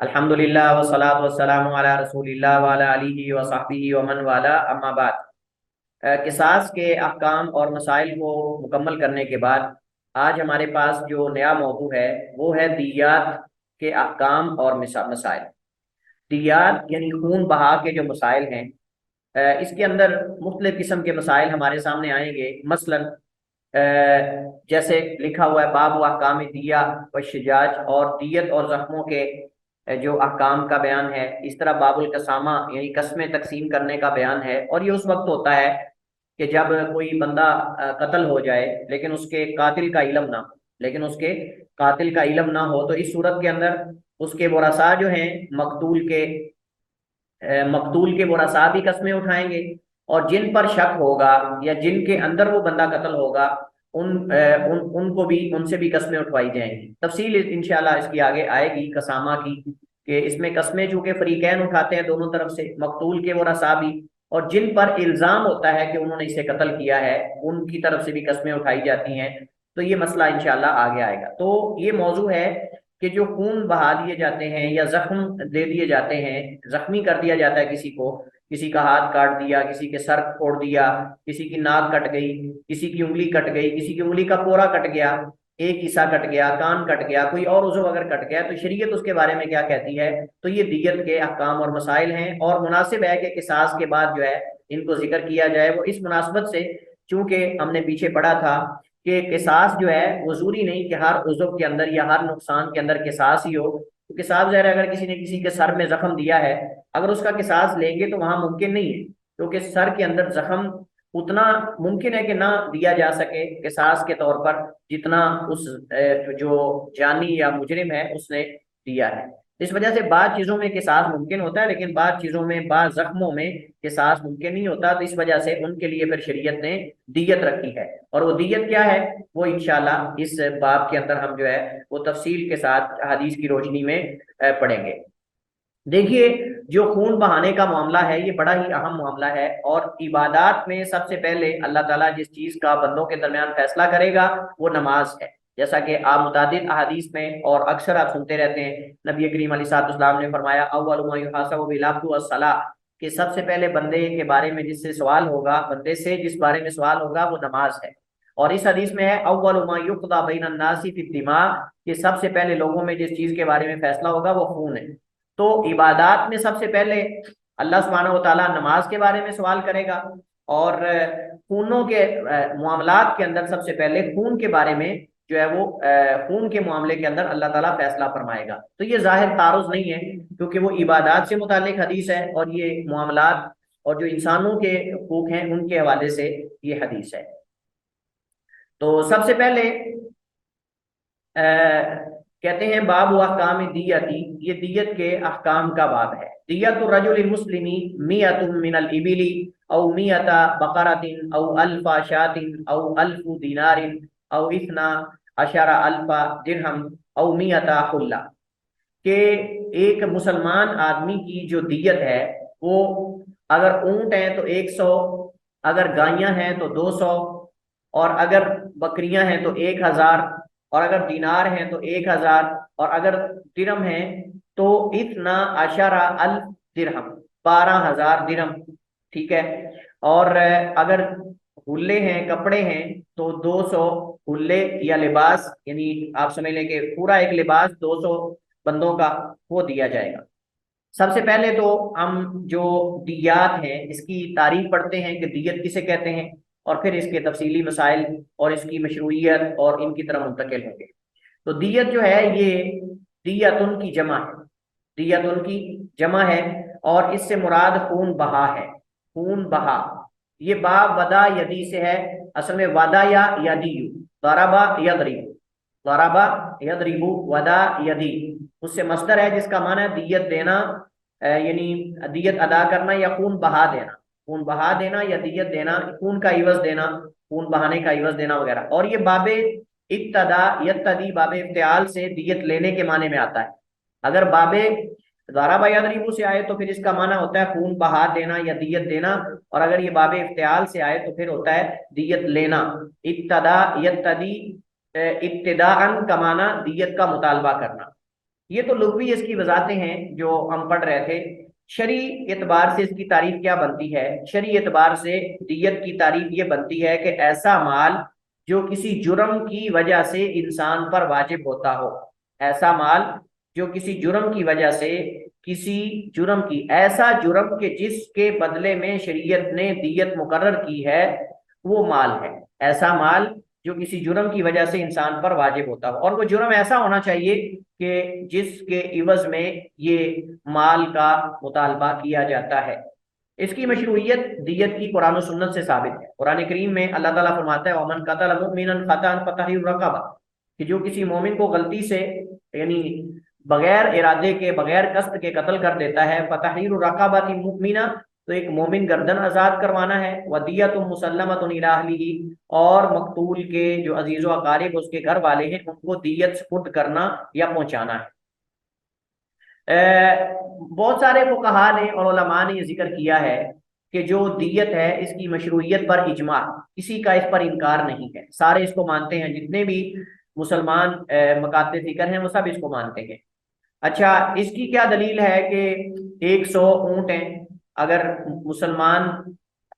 अल्हम्दुलिल्लाह वस्सलातु वस्सलामु अला रसूलिल्लाह व अला आलिहि व सहबिहि व मन वाला अम्मा बाद। किसास के अहकाम और मसाइल को मुकम्मल करने के बाद आज हमारे पास जो नया मौजू है वो है दियात के अहकाम और मसाइल। दियात यानी खून बहा के जो मसाइल हैं, इसके अंदर मुख्तलिफ किस्म के मसाइल हमारे सामने आएंगे। मसलन जैसे लिखा हुआ है बाब व अहकाम दिया व शिजाज, और दियत और जख्मों के जो अहकाम का बयान है। इस तरह बाबुल कसामा यानी कस्में तकसीम करने का बयान है। और ये उस वक्त होता है कि जब कोई बंदा कत्ल हो जाए लेकिन उसके कातिल का इल्म ना हो, तो इस सूरत के अंदर उसके वरसा जो हैं मकतूल के वरसा भी कस्में उठाएंगे, और जिन पर शक होगा या जिनके अंदर वो बंदा कत्ल होगा उनको भी, उनसे भी कस्में उठवाई जाएंगी। तफसील इंशाल्लाह इसकी आगे आएगी कसामा की, कि इसमें कस्में चूंकि फरीकैन उठाते हैं दोनों तरफ से, मकतूल के वरसा भी, और जिन पर इल्जाम होता है कि उन्होंने इसे कत्ल किया है उनकी तरफ से भी कस्में उठाई जाती हैं। तो ये मसला इंशाल्लाह आगे आएगा। तो ये मौजू है कि जो खून बहा दिए जाते हैं या जख्म दे दिए जाते हैं, जख्मी कर दिया जाता है किसी को, किसी का हाथ काट दिया, किसी के सर फोड़ दिया, किसी की नाक कट गई, किसी की उंगली कट गई, किसी की उंगली का पोरा कट गया, एक हिस्सा कट गया, कान कट गया, कोई और उज़व अगर कट गया, तो शरीयत उसके बारे में क्या कहती है। तो ये दियत के अहकाम और मसाइल हैं, और मुनासिब है कि किसास के बाद जो है इनको जिक्र किया जाए। वो इस मुनासबत से, चूंकि हमने पीछे पढ़ा था कि किसास जो है वो जरूरी नहीं कि हर उज़व के अंदर या हर नुकसान के अंदर किसास ही हो। तो किसास ज़ाहिर है, अगर किसी ने किसी के सर में जख्म दिया है, अगर उसका किसास लेंगे तो वहां मुमकिन नहीं है, क्योंकि सर के अंदर जख्म उतना मुमकिन है कि ना दिया जा सके किसास के तौर पर, जितना उस जो जानी या मुजरिम है उसने दिया है। इस वजह से बाद चीजों में किसास मुमकिन होता है, लेकिन बाद चीजों में, बाद जख्मों में किसास मुमकिन नहीं होता। तो इस वजह से उनके लिए फिर शरीयत ने दियत रखी है। और वो दियत क्या है, वो इंशाल्लाह इस बाब के अंदर हम जो है वो तफसील के साथ हदीस की रोशनी में पढ़ेंगे। देखिए, जो खून बहाने का मामला है ये बड़ा ही अहम मामला है, और इबादात में सबसे पहले अल्लाह ताला जिस चीज का बंदों के दरमियान फैसला करेगा वो नमाज है। जैसा कि आप मुतादिद अहादीस में और अक्सर आप सुनते रहते हैं, नबी करीम अलैहिस्सलाम ने फरमाया अव्वलु मा युहासबु बिल अब्दु अस्सलाह, कि सबसे पहले बंदे के बारे में जिससे सवाल होगा, बंदे से जिस बारे में सवाल होगा वो नमाज है। और इस हदीस में है अव्वलु मा युक़दा बैनन नासी फिद दिमाग, कि सबसे पहले लोगों में जिस चीज के बारे में फैसला होगा वो खून है। तो इबादात में सबसे पहले अल्लाह सुब्हानहू व तआला नमाज के बारे में सवाल करेगा, और खूनों के मामलात के अंदर सबसे पहले खून के बारे में जो है वो खून के मामले के अंदर अल्लाह ताला फैसला फरमाएगा। तो ये जाहिर तारुज नहीं है, क्योंकि वो इबादात से मुतालिक हदीस है, और ये मामलात और जो इंसानों के हकूक हैं उनके हवाले से ये हदीस है। तो सबसे पहले कहते हैं बाब व अहकाम दियती, ये दियत के अहकाम का बाब है। दियतु रजुल मुस्लिमी मियतुम मिनल इबिली औ मियता बकरतिन औ अल्फा शातिन औ अल्फु दिनारिन औ इतना अशरा अल्फा दिरहम औ मियता हुल्ला, के एक मुसलमान आदमी की जो दियत है वो, अगर ऊंट हैं तो 100, अगर गायें हैं तो 200, और अगर बकरियां हैं तो 1000, और अगर दिनार हैं तो 1000, और अगर दिरहम हैं तो इतना अशरा अल्फ दिरहम, 12,000 दिरहम। ठीक है। और अगर हुल्ले हैं, कपड़े हैं, तो 200 हुल्ले या लिबास, यानी आप समझ लें कि पूरा एक लिबास 200 बंदों का वो दिया जाएगा। सबसे पहले तो हम जो दियात हैं इसकी तारीफ पढ़ते हैं कि दियत किसे कहते हैं, और फिर इसके तफसीली मसाइल और इसकी मशरूइयत और इनकी तरफ मुंतकिल होंगे। तो दियत जो है ये दियतुन की जमा है, दियतुन की जमा है, और इससे मुराद खून बहा है। खून बहा, ये बा वदा यदी से है, असल में वदा या यदीयु, दरबा यदरिबु, दरबा यदरिबु वदा यदी, उससे मस्दर है जिसका माना है दियत देना, यानी दियत अदा करना या खून बहा देना। खून बहा देना या दियत देना, खून का इवज देना, खून बहाने का इवज देना वगैरह। और ये बाबे इत्तदा यत्तदी, बाबे इफ्तियाल से दियत लेने के माने में आता है। अगर बाबे ज़राबा यदरिबु से आए तो फिर इसका माना होता है खून बहा देना या दियत देना, और अगर ये बाबे इफ्तियाल से आए तो फिर होता है दियत लेना। इत्तदा यत्तदी, इब्तिदाअन का माना दियत का मुतालबा करना, ये तो लुग़वी इसकी वजाहतें हैं जो हम पढ़ रहे थे। शरी एतबार से इसकी तारीफ क्या बनती है? शरी एतबार से दियत की तारीफ ये बनती है कि ऐसा माल जो किसी जुर्म की वजह से इंसान पर वाजिब होता हो। ऐसा माल जो किसी जुर्म की वजह से, किसी जुर्म की, ऐसा जुर्म के जिसके बदले में शरीयत ने दियत मुकर्रर की है, वो माल है। ऐसा माल जो किसी जुर्म की वजह से इंसान पर वाजिब होता हो, और वो जुर्म ऐसा होना चाहिए कि जिसके इवज में ये माल का मुतालबा किया जाता है। इसकी मशरूइयत दियत की कुरान और सुन्नत से साबित है। कुरान करीम में अल्लाह ताला फरमाता है, वमन कतल मुमिनन खतअन फतहरीर रक़बा, कि जो किसी मोमिन को गलती से, यानी बगैर इरादे के, बगैर कस्द के कत्ल कर देता है, फतहरीर रक़बतिन मुमिना, तो एक मोमिन गर्दन आजाद करवाना है। वदियतुम मुसल्लमतुन इला अहलिही, और मकतूल के जो अजीज़ व अकारिब उसके घर वाले हैं उनको दियत सुपुर्द करना या पहुंचाना है। बहुत सारे फुकहा ने और उलमा ने ये जिक्र किया है कि जो दियत है इसकी मशरूइयत पर इजमा, किसी का इस पर इनकार नहीं है, सारे इसको मानते हैं। जितने भी मुसलमान मकाते जिक्र हैं वो सब इसको मानते हैं। अच्छा, इसकी क्या दलील है कि 100 ऊंट हैं, अगर मुसलमान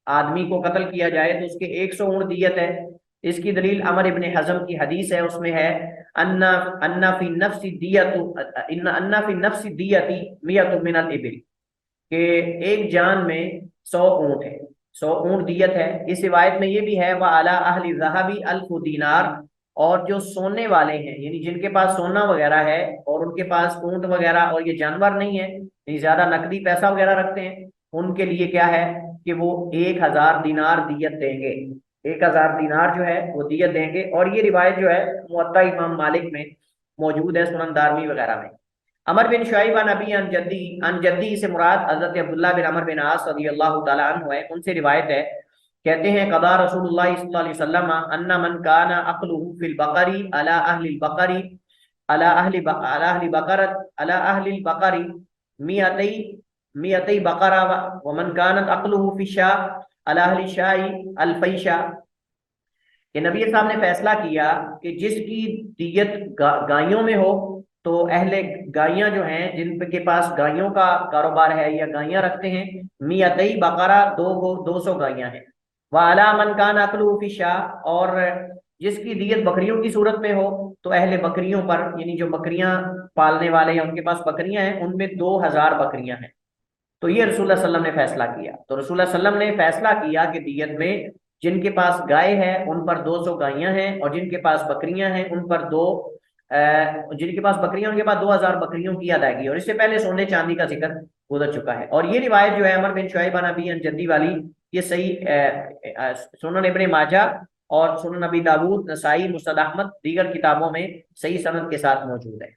आदमी को कत्ल किया जाए तो उसके 100 ऊंट दियत है। इसकी दलील अमर इब्ने हजम की हदीस है, उसमें है अन्ना अन्ना फी नफ्सी दियतु अन्ना फी नफ्सी दियती मियतु मिनल इबिल, कि एक जान में 100 ऊंट है, 100 ऊंट दियत है। इस रिवायत में ये भी है व अला अहली ज़हबी अल्फु दीनार, और जो सोने वाले हैं, यानी जिनके पास सोना वगैरह है और उनके पास ऊंट वगैरह और ये जानवर नहीं है, नहीं ज्यादा नकदी पैसा वगैरह रखते हैं, उनके लिए क्या है कि वो 1000 दिनार दियत देंगे। 1000 दिनार जो है वो दियत देंगे। और ये रिवायत जो है मुअत्ता इमाम मालिक में मौजूद है, सुनन दारमी वगैरह में। अमर बिन शुआइब अन अबी अन जद्दी से मुराद हजरत अब्दुल्लाह बिन अमर बिन आस रदियल्लाहु ताला अन्हु है, उनसे रिवायत है। कहते हैं कदा रसूलुल्लाह सल्लल्लाहु अलैहि वसल्लम अन्ना मन काना अक्लुहु फिल बकरी अला अहलिल बकरी अला अहली बकरत अला अहलिल बकरी मियतई मियतई बकरा व मन कानत अक्लुहु फिशा अला अहली शाई अल्फैशा, कि नबी साहब ने फैसला किया कि जिसकी दियत गायों में हो, तो अहले गायियां जो हैं, जिनके पास गायों का कारोबार है या गायियां रखते हैं, मियतई बकरा 200 गायियां हैं। वाला मन कान अकलू फिशा, और जिसकी दियत बकरियों की सूरत में हो, तो अहले बकरियों पर, यानी जो बकरियां पालने वाले हैं उनके पास बकरियां हैं, उनमें 2000 बकरियां हैं। तो ये रसूलुल्लाह सल्लल्लाहु अलैहि वसल्लम ने फैसला किया। तो रसूलुल्लाह सल्लल्लाहु अलैहि वसल्लम ने फैसला किया कि दियत में जिनके पास गाय है उन पर 200 गायें हैं, और जिनके पास बकरियां हैं उन पर जिनके पास बकरियां उनके पास 2000 बकरियों की अदायगी। और इससे पहले सोने चांदी का जिक्र गुजर चुका है। और ये रिवायत जो है अमर बिन शुआइब अन अबी अन जद्दी वाली, ये सही सुनन इब्ने माजा और सुनन नबी दाऊद, नसाई, मुस्नद अहमद, दीगर किताबों में सही सनद के साथ मौजूद है।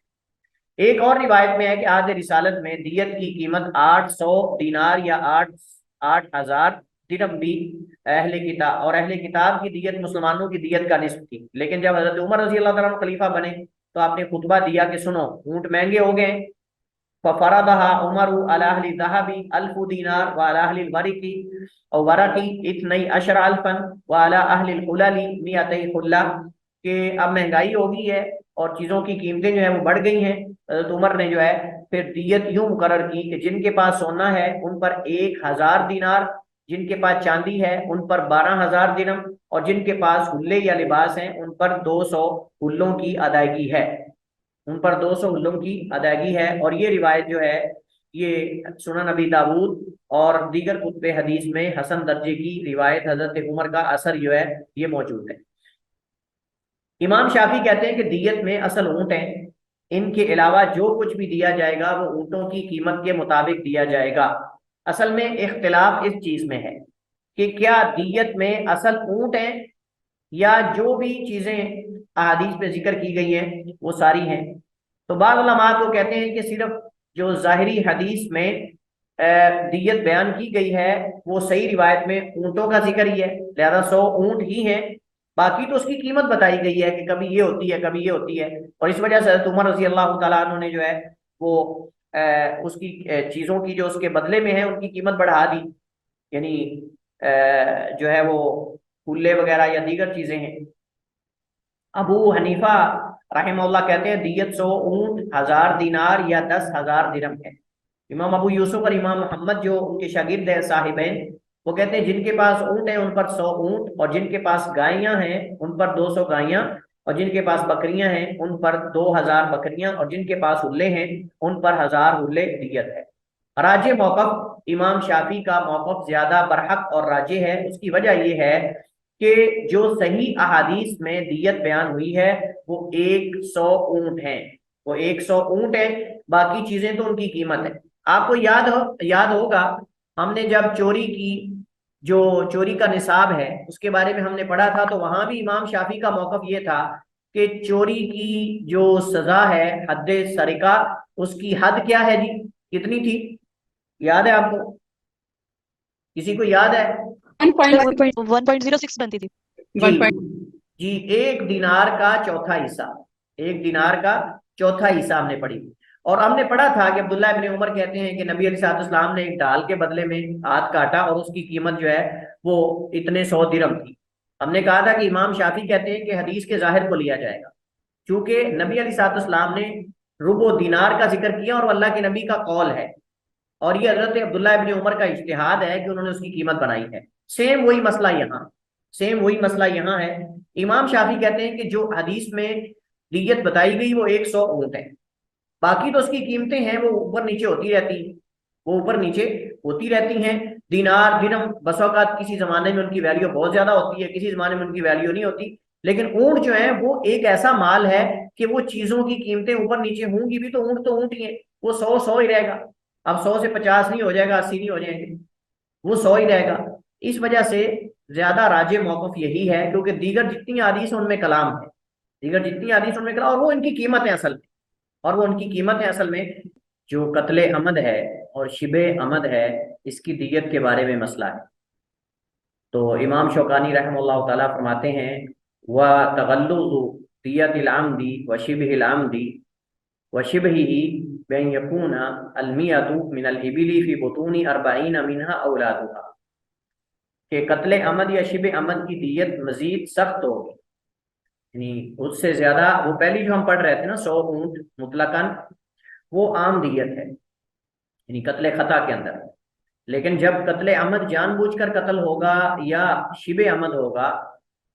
एक और रिवायत में है कि आधे रिसालत में दियत की कीमत 800 दिनार या 8000 दिरहम भी अहले किताब, और अहले किताब की दियत मुसलमानों की दियत का निस्फ थी। लेकिन जब हजरत उमर रजी अल्लाह तआला खलीफा बने तो आपने खुतबा दिया कि सुनो, ऊंट महंगे हो गए, फफरदहा उमर अला अहली ज़हबी अल्फु दीनार व अला अहली वरकी और वरकी इतनई अशर अल्फन व अला अहली हुलली मियतई हुल्ला, कि अब महंगाई हो गई है और चीजों की कीमतें जो है वो बढ़ गई हैं। हज़रत उमर ने जो है फिर दियत यूं मुकर्रर की कि जिनके पास सोना है उन पर 1000 दिनार, जिनके पास चांदी है उन पर 12,000 दिरहम, और जिनके पास हुल्ले या लिबास हैं उन पर 200 हुल्लों की अदायगी है। उन पर 200 हुल्लों की अदायगी है। और ये रिवायत जो है ये सुनन नबी दाऊद और दीगर कुतुब हदीस में हसन दर्जे की रिवायत, हजरत उमर का असर जो है ये मौजूद है। इमाम शाफी कहते हैं कि दियत में असल ऊंट हैं, इनके अलावा जो कुछ भी दिया जाएगा वो ऊंटों की कीमत के मुताबिक दिया जाएगा। असल में इख्तिलाफ इस चीज में है कि क्या दियत में असल ऊंट हैं या जो भी चीजें अहादीस पे जिक्र की गई हैं वो सारी हैं। तो बाद उलमा तो कहते हैं कि सिर्फ जो जाहिरी हदीस में दियत बयान की गई है वो सही रिवायत में ऊंटों का जिक्र ही है, लिहाजा 100 ऊंट ही हैं। बाकी तो उसकी कीमत बताई गई है कि कभी ये होती है कभी ये होती है, और इस वजह से हज़रत उमर रजी अल्लाह तआला अन्हु ने जो है वो उसकी चीजों की जो उसके बदले में है उनकी कीमत बढ़ा दी। यानी जो है वो फुल्ले वगैरह या दीगर चीजें हैं। अबू हनीफा रहमहुल्लाह कहते हैं दियत 100 ऊंट, 1000 दिनार या 10,000 दिरहम है। इमाम अबू यूसुफ और इमाम मोहम्मद जो उनके शागिर्द है साहिबैन, वो कहते हैं जिनके पास ऊंट है उन पर 100 ऊंट, और जिनके पास गायें हैं उन पर 200 गायें, और जिनके पास बकरियां हैं उन पर 2000 बकरियां, और जिनके पास हुल्ले हैं उन पर 1000 हुल्ले दियत है। राजे मौकफ इमाम शाफी का मौकफ ज्यादा बरहक और राजे है। उसकी वजह यह है कि जो सही अहादीस में दियत बयान हुई है वो 100 ऊंट है, वो 100 ऊंट है, बाकी चीजें तो उनकी कीमत है। आपको याद होगा हमने जब चोरी की, जो चोरी का निसाब है उसके बारे में हमने पढ़ा था, तो वहां भी इमाम शाफी का मौकफ ये था कि चोरी की जो सजा है हद सरिका, उसकी हद क्या है जी, कितनी थी, याद है आपको, किसी को याद है? 1.06 बनती थी। जी जी, 1 दिनार का चौथा हिस्सा, 1 दिनार का चौथा हिस्सा हमने पढ़ी। और हमने पढ़ा था कि अब्दुल्ला इब्ने उमर कहते हैं कि नबी अलैहिस्सलाम ने एक ढाल के बदले में हाथ काटा और उसकी कीमत जो है वो इतने 100 दिरहम थी। हमने कहा था कि इमाम शाफी कहते हैं कि हदीस के जाहिर को लिया जाएगा, क्योंकि नबी अलैहिस्सलाम ने रुबो दिनार का जिक्र किया और वो अल्लाह के नबी का कौल है, और ये हजरत अब्दुल्ला इब्ने उमर का इज्तिहाद है कि उन्होंने उसकी कीमत बनाई है। सेम वही मसला यहाँ, सेम वही मसला यहाँ है। इमाम शाफी कहते हैं कि जो हदीस में दियत बताई गई वो 100 ऊंट है, बाकी तो उसकी कीमतें हैं वो ऊपर नीचे होती रहती हैं, वो ऊपर नीचे होती रहती हैं। दिनार दिरहम बस औक़ात किसी जमाने में उनकी वैल्यू बहुत ज्यादा होती है, किसी जमाने में उनकी वैल्यू नहीं होती। लेकिन ऊंट जो है वो एक ऐसा माल है कि वो चीजों की कीमतें ऊपर नीचे होंगी भी तो ऊंट ही है, वो 100 ही रहेगा। अब 100 से 50 नहीं हो जाएगा, 80 नहीं हो जाएंगे, वो 100 ही रहेगा। इस वजह से ज्यादा राजे मौकफ यही है, क्योंकि दीगर जितनी हदीस है उनमें कलाम है, दीगर जितनी हदीस है उनमें कलाम, और वो इनकी कीमत है असल में, और वो उनकी कीमत है असल में। जो कत्ले अमद है और शिबे अमद है, इसकी दीयत के बारे में मसला है। तो इमाम शौकानी रहमतुल्लाह ताला फरमाते हैं व तगल्लुज़ु दियतिल आमदी व शिबहिल आमदी व शिबहिही बैन यकूना अलमियतु मिनल इबिली फी बुतूनी अर्बईन मिनहा औलादुहा, कि कत्ले अमद या शिबे अमद की दीयत मजीद सख्त होगी, यानी उससे ज्यादा। वो पहली जो हम पढ़ रहे थे ना 100 ऊंट मुतलकन, वो आम दीयत है यानी कत्ले खता के अंदर। लेकिन जब कत्ले अमद जानबूझकर कत्ल होगा या शिबे अमद होगा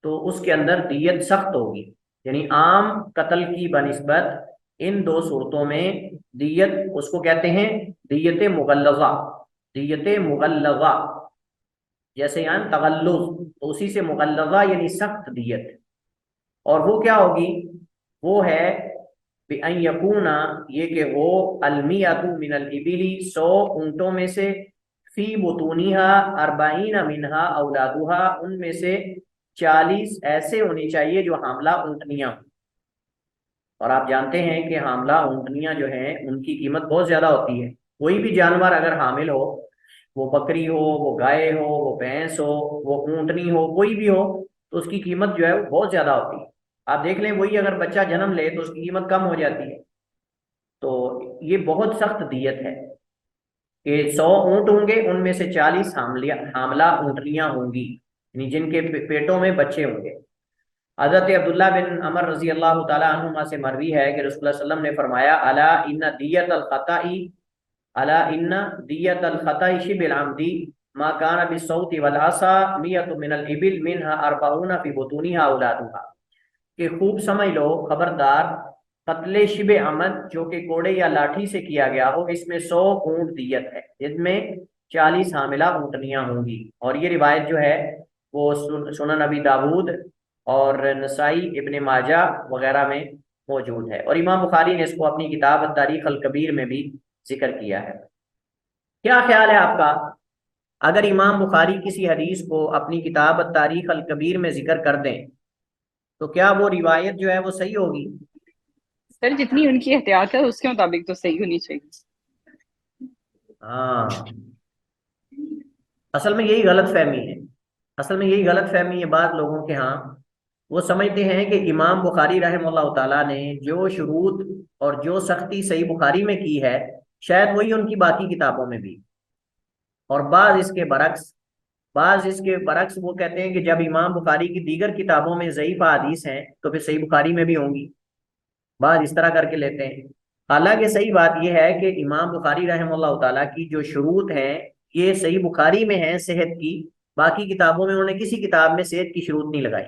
तो उसके अंदर दीयत सख्त होगी, यानी आम कत्ल की बनिस्बत इन दो सूरतों में दीयत उसको कहते हैं दीयत मुगल्लज़ा, दीयत मुगल्लज़ा, जैसे यहाँ तगल्लुज़ तो उसी से मुगल्लज़ा यानी सख्त दीयत। और वो क्या होगी, वो है बिअन यकूना, ये कि वो अलमियतु मिनल इबिली 100 ऊंटों में से, फी बुतूनिहा अरबाईन मिनहा औलादुहा, उनमें से 40 ऐसे होनी चाहिए जो हामला ऊंटनियां। और आप जानते हैं कि हामला ऊंटनियां जो हैं उनकी कीमत बहुत ज्यादा होती है। कोई भी जानवर अगर हामिल हो, वो बकरी हो, वो गाय हो, वो भैंस हो, वो ऊंटनी हो, कोई भी हो, तो उसकी कीमत जो है वो बहुत ज्यादा होती है। आप देख लें वही अगर बच्चा जन्म ले तो उसकी कीमत कम हो जाती है। तो ये बहुत सख्त दियत है कि 100 ऊंट होंगे उनमें से 40 हामला ऊंटनियां होंगी, यानी जिनके पेटों में बच्चे होंगे। हजरत अब्दुल्ला बिन अमर रजी अल्लाह तआला अन्हुमा से मरवी है कि रसूलुल्लाह सल्लल्लाहु अलैहि वसल्लम ने फरमाया अला इन्ना दियत अल खताई, अला इन्ना दियत अल खताई शिबिल आमदी मा काना बिसौती वल असा मियतु मिनल इबिल मिनहा अरबाउना फी बुतूनिहा औलादुहा, कि खूब समझ लो, खबरदार, कत्ले शिबे अमद जो कि कोड़े या लाठी से किया गया हो, इसमें 100 ऊंट दियत है, जिसमें 40 हामिला ऊंटनियां होंगी। और ये रिवायत जो है वो सुनन नबी दाऊद और नसाई इब्ने माजा वगैरह में मौजूद है, और इमाम बुखारी ने इसको अपनी किताब तारीख अल कबीर में भी जिक्र किया है। क्या ख्याल है आपका, अगर इमाम बुखारी किसी हदीस को अपनी किताब तारीख अल कबीर में जिक्र कर दें तो क्या वो रिवायत जो है वो सही होगी? सर जितनी उनकी एहतियात है उसके मुताबिक तो सही होनी चाहिए। हाँ, असल में यही गलत फहमी है, असल में यही गलत फहमी है बात लोगों के यहाँ। वो समझते हैं कि इमाम बुखारी रहमतुल्लाह ताला ने जो शुरूत और जो सख्ती सही बुखारी में की है, शायद वही उनकी बाकी किताबों में भी। और बाज इसके बरक्स वो कहते हैं कि जब इमाम बुखारी की दीगर किताबों में ज़ईफ़ हदीस हैं तो फिर सही बुखारी में भी होंगी। बाज इस तरह करके लेते हैं। हालांकि सही बात यह है कि इमाम बुखारी रहमतुल्लाह ताला की जो शुरूत हैं ये सही बुखारी में है सेहत की। बाकी किताबों में उन्होंने किसी किताब में सेहत की शुरूत नहीं लगाई।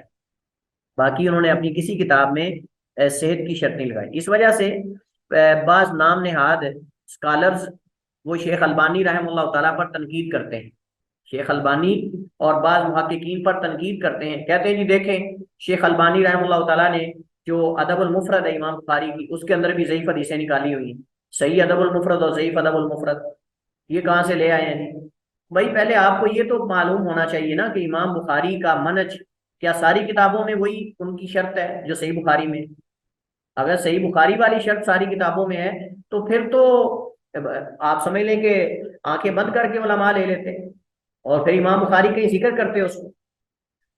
बाकी उन्होंने अपनी किसी किताब में सेहत की शर्त नहीं लगाई। इस वजह से बाज नाम नेहाद स्कॉलर्स वो शेख अलबानी रहमतुल्लाह ताला पर तनकीद करते हैं। शेख अलबानी और बाज मुहक्किकीन पर तनकीद करते हैं, कहते हैं जी देखें शेख अलबानी रहमतुल्लाह ताला ने जो अदबुल मुफरद है इमाम बुखारी की उसके अंदर भी ज़ईफ़ हदीसें निकाली हुई हैं। सही अदबुल मुफरद और ज़ईफ़ अदबुल मुफरद ये कहाँ से ले आए हैं जी? भाई पहले आपको ये तो मालूम होना चाहिए ना कि इमाम बुखारी का मनहज क्या सारी किताबों में वही उनकी शर्त है जो सही बुखारी में। अगर सही बुखारी वाली शर्त सारी किताबों में है तो फिर तो आप समझ लें कि आंखें बंद करके उलमा ले लेते हैं और फिर इमाम बुखारी कहीं जिक्र करते उसको।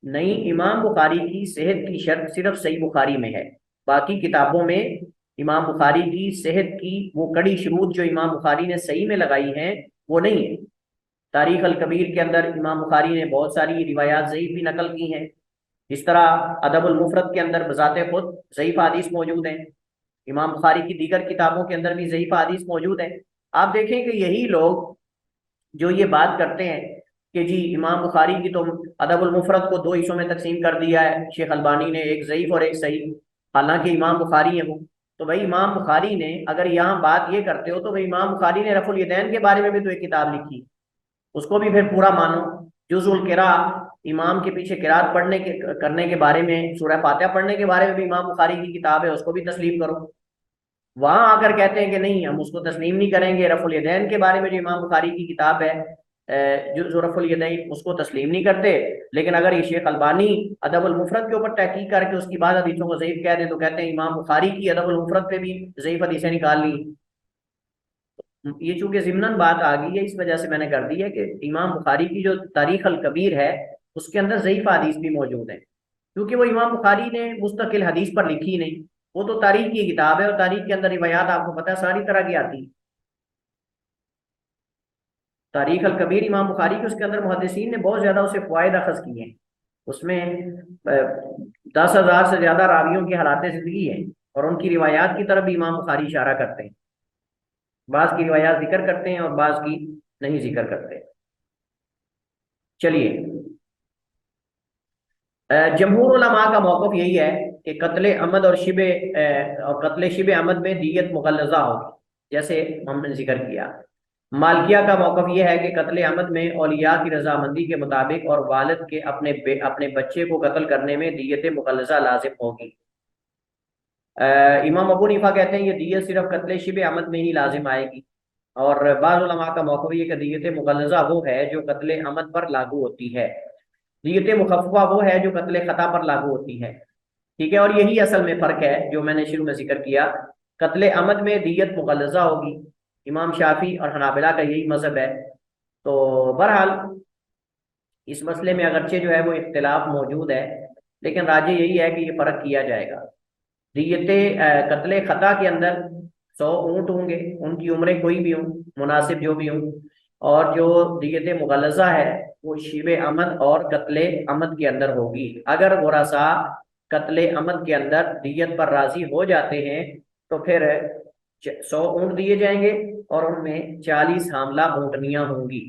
नहीं, इमाम बुखारी की सेहत की शर्त सिर्फ सही बुखारी में है। बाकी किताबों में इमाम बुखारी की सेहत की वो कड़ी शुरूत जो इमाम बुखारी ने सही में लगाई हैं वो नहीं है। तारीख अल कबीर के अंदर इमाम बुखारी ने बहुत सारी रिवायात ज़ईफ भी नकल की हैं। इस तरह अदबुल मुफरद के अंदर बजाते खुद ज़ईफ हदीस मौजूद हैं। इमाम बुखारी की दीगर किताबों के अंदर भी ज़ईफ हदीस मौजूद है। आप देखें कि यही लोग जो ये बात करते हैं कि जी इमाम बुखारी की तो अदबुल मुफरद को दो हिस्सों में तकसीम कर दिया है शेख अलबानी ने, एक ज़ईफ और एक सही, हालांकि इमाम बुखारी है वो। तो भाई इमाम बुखारी ने अगर यहाँ बात ये करते हो तो भाई इमाम बुखारी ने रफुल यदैन के बारे में भी तो एक किताब लिखी, उसको भी फिर पूरा मानो। जुज़ुल किरा, इमाम के पीछे किरात पढ़ने के करने के बारे में, सूरह फातिहा पढ़ने के बारे में भी इमाम बुखारी की किताब है, उसको भी तस्लीम करो। वहां आकर कहते हैं कि नहीं हम उसको तस्लीम नहीं करेंगे, रफुल यदैन के बारे में जो इमाम बुखारी की किताब है जो रफुल यदैन उसको तस्लीम नहीं करते। लेकिन अगर ये शेख अलबानी अदबुल मुफरद के ऊपर तहकीक करके उसकी बाद हदीसों को ज़ईफ कह दे तो कहते हैं इमाम बुखारी की अदबुल मुफरद पे भी ज़ईफ हदीसें निकाल ली। ये चूंकि ज़िम्नन बात आ गई है इस वजह से मैंने कर दी है कि इमाम बुखारी की जो तारीख अल कबीर है उसके अंदर ज़ईफ हदीस भी मौजूद है, क्योंकि वो इमाम बुखारी ने मुस्तकिल हदीस पर लिखी नहीं। वो तो तारीख की किताब है और तारीख के अंदर रिवायात आपको पता है सारी तरह की आती है। तारीख अल कबीर इमाम बुखारी की उसके अंदर मुहद्दिसीन ने बहुत ज्यादा उसे फवायद अखज किए हैं। उसमें 10,000 से ज्यादा रावियों की हालात जिंदगी है और उनकी रिवायात की तरफ भी इमाम बुखारी इशारा करते हैं। बाज की रिवायात जिक्र करते हैं और बाज की नहीं जिक्र करते। चलिए, जमहूर उलमा का मौक़िफ़ यही है कि कत्ले अमद और कत्ले शिबे अमद में दियत मुग़ल्लज़ा होगी, जैसे हमने जिक्र किया। मालिकिया का मौक़िफ़ यह है कि कत्ले अमद में औलिया की रजामंदी के मुताबिक और वालिद के अपने बच्चे को कत्ल करने में दियत मुग़ल्लज़ा लाजिम होगी। इमाम अबू हनीफा कहते हैं ये दियत सिर्फ कत्ले शिबे अमद में ही लाजिम आएगी। और बाज़ उलमा का मौक़िफ़ ये कि दियत मुग़ल्लज़ा वो है जो कत्ले अमद पर लागू होती है, दियत मुखफ़फ़ा वो है जो कत्ले खता पर लागू होती है। ठीक है, और यही असल में फ़र्क है जो मैंने शुरू में जिक्र किया। कत्ले अमद में दियत मुग़ल्लज़ा होगी, इमाम शाफी और हनाबिला का यही मज़हब है। तो बहरहाल इस मसले में अगरचे जो है वो इख्तिलाफ मौजूद है, लेकिन राजे यही है कि ये फ़र्क किया जाएगा। दियत कत्ले खता के अंदर 100 ऊँट होंगे, उनकी उम्रें कोई भी हों, मुनासिब जो भी हों। और जो दियत मुग़ल्लज़ा है वो शिबे अमद और कत्ले अमद के अंदर होगी। अगर वरासा कत्ले अमद के अंदर दियत पर राजी हो जाते हैं तो फिर 100 ऊँट दिए जाएंगे और उनमें 40 हामला ऊँटनियां होंगी।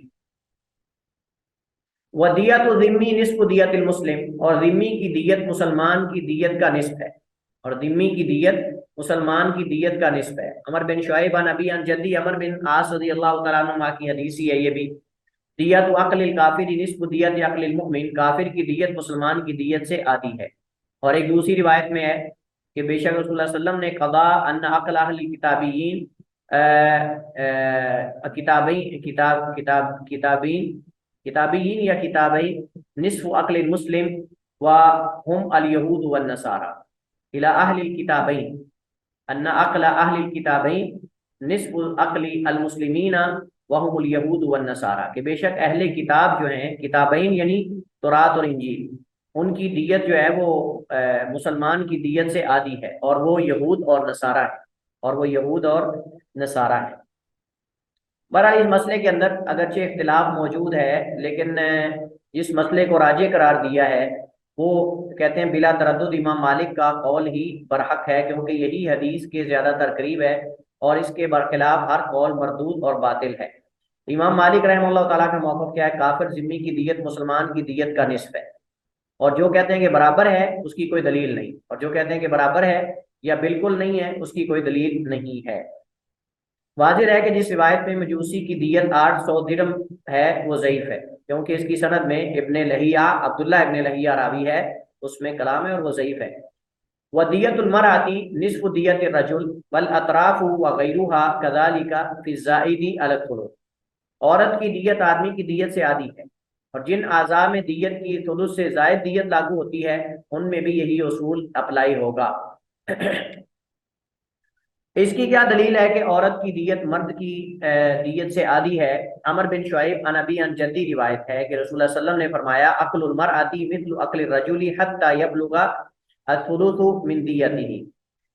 वह दिया तो जिम्मी निस्फ दियतिल मुस्लिम, और जिम्मी की दियत मुसलमान की दियत का निस्फ है, और जिम्मी की दियत मुसलमान की दियत का निस्फ है। अमर बिन शुआइब अन अबी अन जद्दी अमर बिन आस रज़ियल्लाहु तआला अन्हुमा की हदीस ही है ये भी। दियत अक़लिल काफिर निस्फ दियत अक़लिल मुमिन, काफिर की दियत मुसलमान की दियत से आधी है। और एक दूसरी रिवायत में है कि बेशक रसूलुल्लाह सल्लल्लाहु अलैहि वसल्लम ने कदा अन्न अक़ल अहली किताबीन किताबी किताब किताब किताबी किताबीन या किताबई निस्फ अक़ल मुस्लिम व हम अल यहूद व नसारा इला अहलिल किताबैन अन्ना अक़ल अहलिल किताबैन निस्फ अक़ल अल मुस्लिमीना व हम अल यहूद व नसारा, कि बेशक अहले किताब जो हैं, किताबैन यानी तौरात और इंजील, उनकी दियत जो है वो मुसलमान की दियत से आधी है, और वो यहूद और नसारा है, और वो यहूद और नसारा है। बहरहाल इस मसले के अंदर अगरचे इख्तिलाफ मौजूद है, लेकिन इस मसले को राजे करार दिया है वो कहते हैं बिला तरद्दुद इमाम मालिक का कौल ही बरहक है, क्योंकि यही हदीस के ज्यादातर करीब है, और इसके बरखिलाफ हर कौल मरदूद और बातिल है। इमाम मालिक रहमतुल्लाह ताला का मौक़िफ़ क्या है? काफिर जिम्मी की दियत मुसलमान की दियत का निस्फ है। और जो कहते हैं कि बराबर है उसकी कोई दलील नहीं, और जो कहते हैं कि बराबर है या बिल्कुल नहीं है उसकी कोई दलील नहीं है। वाजिर है कि जिस रिवायत में मजूसी की दियत 800 दिरहम है वो ज़ईफ है, क्योंकि इसकी सनद में इब्ने लहिया अब्दुल्ला इब्ने लहिया रावी है, उसमें कलाम है और वो ज़ईफ है। व दियतुल मरअती निस्फु दियत रजुल वल अतराफु व गैरुहा कज़ालिका फी ज़ाइदी अला थुलुस। औरत की दियत आदमी की दियत से आधी है, और जिन आज़ा में दियत की थुलुस से जायद दियत लागू होती है उनमें भी यही उसूल अप्लाई होगा। इसकी क्या दलील है कि औरत की दियत मर्द की दियत से आधी है? अमर बिन शुआइब अन अबी अन जद्दी रिवायत है कि रसूलुल्लाह सल्लल्लाहु अलैहि वसल्लम ने फरमाया, अक्लुल मरअती मिस्लु अक्लि रजुली हत्ता यबलुगा अथुलुसु मिन दियतिही,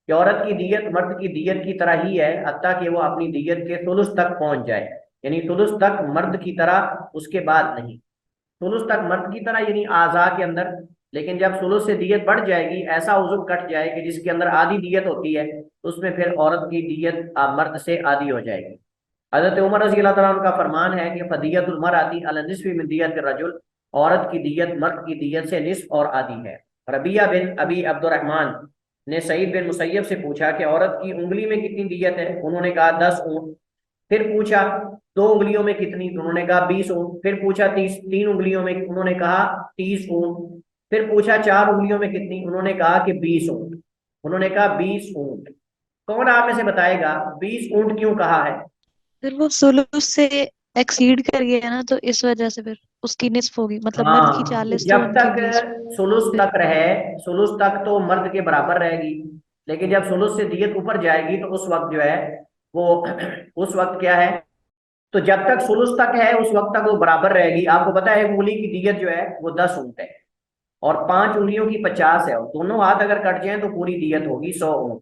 कि औरत की दियत मर्द की दियत की तरह ही है हत्ता कि वो अपनी दियत के सुलुस तक पहुंच जाए, यानी सुलुस तक मर्द की तरह, उसके बाद नहीं। सुलुस तक मर्द की तरह यानी आज़ा के अंदर, लेकिन जब सुलुस से दियत बढ़ जाएगी, ऐसा उज़्व कट जाए कि जिसके अंदर आधी दियत होती है, तो उसमें फिर औरत की दियत मर्द से आधी हो जाएगी। हज़रत उमर रज़ी अल्लाह तआला अन्हु का फरमान है कि फदियतुल मरअती अला निस्फि मिन दियत रजुल, औरत की दियत मर्द की दियत से निस्फ और आधी है। रबिया बिन अबी अब्दुर्रहमान ने सईद बिन मुसैयब से पूछा कि औरत की उंगली में कितनी दियत है? उन्होंने कहा 10 ऊँट। फिर पूछा 2 उंगलियों में कितनी? तो उन्होंने कहा 20 ऊँट। फिर पूछा 3 उंगलियों में? उन्होंने कहा 30 ऊँट। फिर पूछा 4 उंगलियों में कितनी? उन्होंने कहा कि 20 ऊँट। उन्होंने कहा 20 ऊँट। कौन आप में से बताएगा 20 ऊँट क्यों कहा है? फिर वो सुलूस से एक्सीड कर गया ना, तो इस वजह से फिर उसकी निस्फ होगी, मतलब मर्द की हाँ, 40 तो जब उनकी तक 20। सुलुस फिर तक रहे, सुलुस तक तो मर्द के बराबर रहेगी, लेकिन जब सुलुस से दियत ऊपर जाएगी तो उस वक्त जो है वो उस वक्त क्या है, तो जब तक सुलुस तक है उस वक्त तक वो बराबर रहेगी। आपको पता है उंगली की दियत जो है वो 10 ऊँट है, और 5 उंगलियों की 50 है, और दोनों हाथ अगर कट जाएं तो पूरी दियत होगी 100 ऊँट।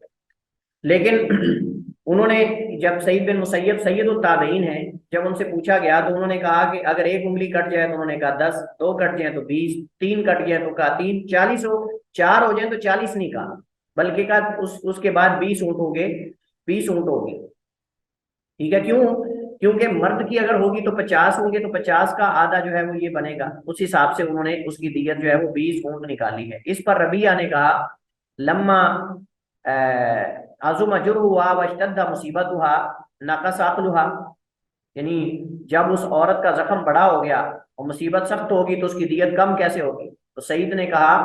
लेकिन उन्होंने, जब सईद बिन मुसैयब सैयदुत ताबईन है, जब उनसे पूछा गया तो उन्होंने कहा कि अगर 1 उंगली कट जाए तो उन्होंने कहा 10, 2 कट जाए तो 20, 3 कट जाए तो कहा 3, 40 हो, 4 हो जाए तो 40 नहीं कहा, बल्कि कहा उसके बाद 20 ऊँट हो गए, 20 ऊँट होगी। ठीक है, क्यों? क्योंकि मर्द की अगर होगी तो 50 होंगे, तो 50 का आधा जो है वो ये बनेगा, उस हिसाब से उन्होंने उसकी दियत जो है वो 20 ऊँट निकाली है। इस पर रबिया ने कहा, लम्मा आजुम जुर हुआ वशतद्दा मुसीबत हुआ नकस अक्लुहा, यानी जब उस औरत का जख्म बड़ा हो गया और मुसीबत सख्त होगी तो उसकी दियत कम कैसे होगी? तो सईद ने कहा,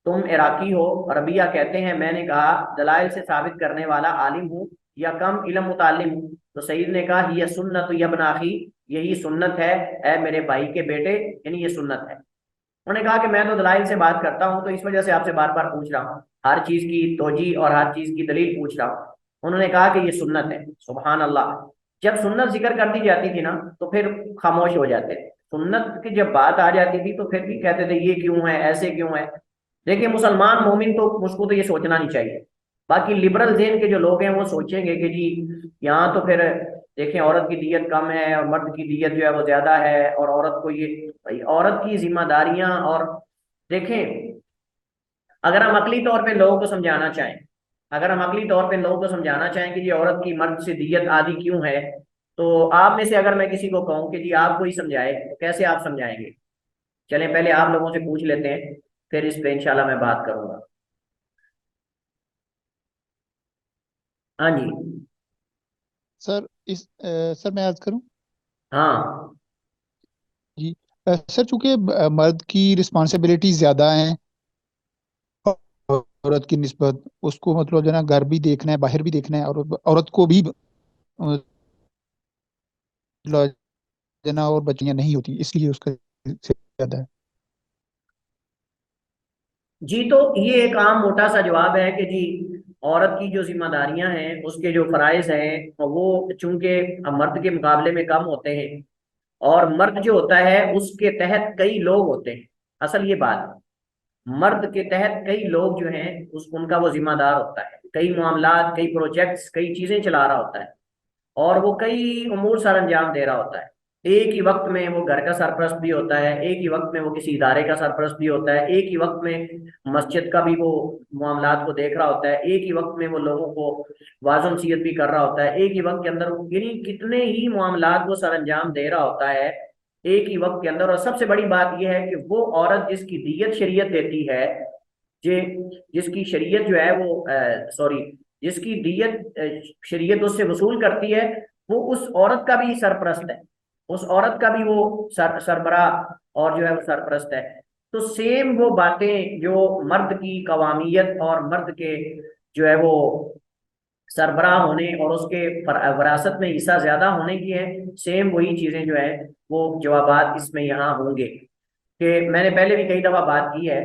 तुम इराकी हो? रबिया कहते हैं, मैंने कहा दलाइल से साबित करने वाला आलिम हूँ या कम इल्म मुतालिम हूँ? तो सईद ने कहा, यह सुन्नत यब्न अखी, यही सुन्नत है ए मेरे भाई के बेटे, यानी ये सुन्नत है। उन्होंने कहा कि मैं तो दलाइल से बात करता हूँ, तो इस वजह से आपसे बार बार पूछ रहा हूँ, हर चीज की तोजी और हर चीज की दलील पूछ रहा हूँ। उन्होंने कहा कि ये सुन्नत है। सुभान अल्लाह, जब सुन्नत जिक्र कर दी जाती थी ना तो फिर खामोश हो जाते थे, सुन्नत की जब बात आ जाती थी तो फिर भी कहते थे ये क्यों है, ऐसे क्यों है। देखिए मुसलमान मोमिन तो मुझको तो ये सोचना नहीं चाहिए, बाकी लिबरल जेन के जो लोग हैं वो सोचेंगे कि जी यहाँ तो फिर देखें औरत की दियत कम है और मर्द की दियत जो है वो ज्यादा है, और औरत को ये, भाई औरत की जिम्मेदारियां, और देखें अगर हम अकली तौर पे लोगों को समझाना चाहें, अगर हम अकली तौर पे लोगों को समझाना चाहें कि ये औरत की मर्द से दियत आधी क्यों है, तो आप में से अगर मैं किसी को कहूँ कि जी आपको ही समझाए, तो कैसे आप समझाएंगे? चलें पहले आप लोगों से पूछ लेते हैं, फिर इस पे इंशाल्लाह मैं बात करूंगा। हाँ जी। सर सर मैं अर्ज करूं। हाँ जी। सर चूंकि मर्द की रिस्पॉन्सिबिलिटी ज्यादा है औरत की निस्बत, उसको मतलब जो है ना घर भी देखना है, बाहर भी देखना है, और औरत को भी मतलब जो है ना और बच्चियां नहीं होती, इसलिए उसका ज्यादा है। जी, तो ये एक आम मोटा सा जवाब है कि जी औरत की जो जिम्मेदारियां हैं, उसके जो फराइज हैं वो चूंकि मर्द के मुकाबले में कम होते हैं, और मर्द जो होता है उसके तहत कई लोग होते हैं। असल ये बात है, मर्द के तहत कई लोग जो हैं उस उनका वो जिम्मेदार होता है, कई मामलात, कई प्रोजेक्ट्स, कई चीजें चला रहा होता है, और वो कई उमूर सर अंजाम दे रहा होता है। एक ही वक्त में वो घर का सरपरस्त भी होता है, एक ही वक्त में वो किसी इदारे का सरपरस्त भी होता है, एक ही वक्त में मस्जिद का भी वो मामलात को देख रहा होता है, एक ही वक्त में वो लोगों को वाज़ नसीहत भी कर रहा होता है, एक ही वक्त के अंदर यानी कितने ही मामलात वो सर अंजाम दे रहा होता है एक ही वक्त के अंदर। और सबसे बड़ी बात यह है कि वो औरत जिसकी दियत शरीयत देती है, जे जिसकी शरीयत जो है वो सॉरी जिसकी दियत शरीयत उससे वसूल करती है, वो उस औरत का भी सरपरस्त है, उस औरत का भी वो सरबराह और जो है वो सरपरस्त है। तो सेम वो बातें जो मर्द की कवामियत और मर्द के जो है वो सरबराह होने और उसके विरासत में हिस्सा ज्यादा होने की है, सेम वही चीजें जो है वो जवाबात इसमें यहाँ होंगे। कि मैंने पहले भी कई दफा बात की है